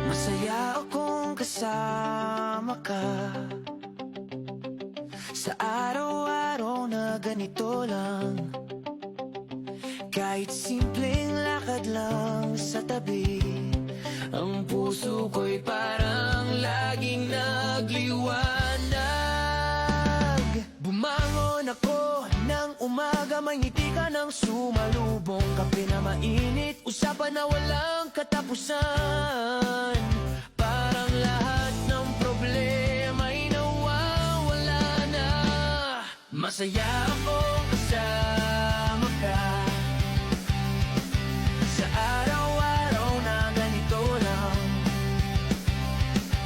Masaya akong kasama ka sa araw-araw na ganito lang. Kahit simpleng lakad lang sa tabi, ang puso ko'y parang laging nagliwanag. Bumangon ako ng umaga, may ngiti ka ng sumalubong. Kape na mainit, usapan na walang katapusan. Parang lahat ng problema'y nawawala na. Masaya ako kasama ka sa araw-araw na ganito lang.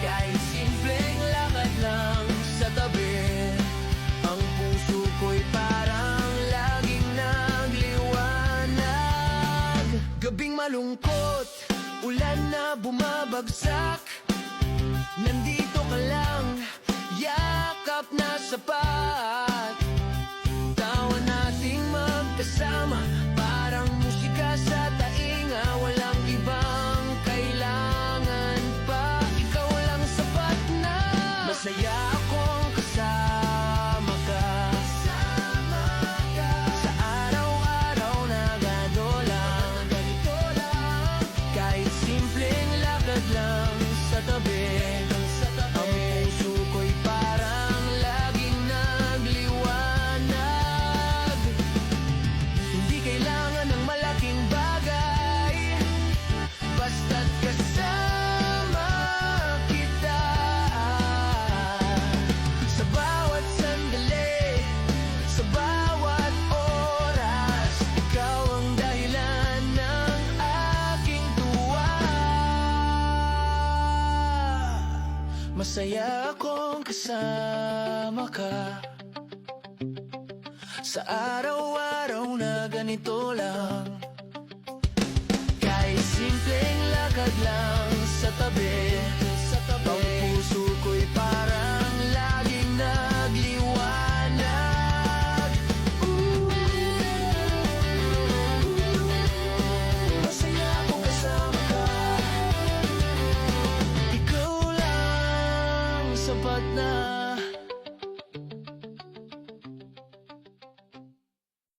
Kahit simpleng lakad lang sa tabi, ang puso ko'y parang laging nagliwanag. Gabing malungkot, ulan na bumabagsak, nandito ka lang, yakap na sapat. Tawa nating magkasama, parang musika sa tainga. Walang ibang kailangan pa, ikaw lang sapat na. Masaya akong kasama ka sa araw-araw na ganito lang. Kahit simpleng lakad lang sa tabi, ang puso ko'y parang laging nagliwanag. Hindi kailangan ng malaking bagay, basta't kasama kita. Sa bawat sandali, sa bawat oras, ikaw ang dahilan ng aking tuwa. Masaya akong kasama ka sa araw-araw na ganito lang. Kahit simpleng lakad lang sa tabi,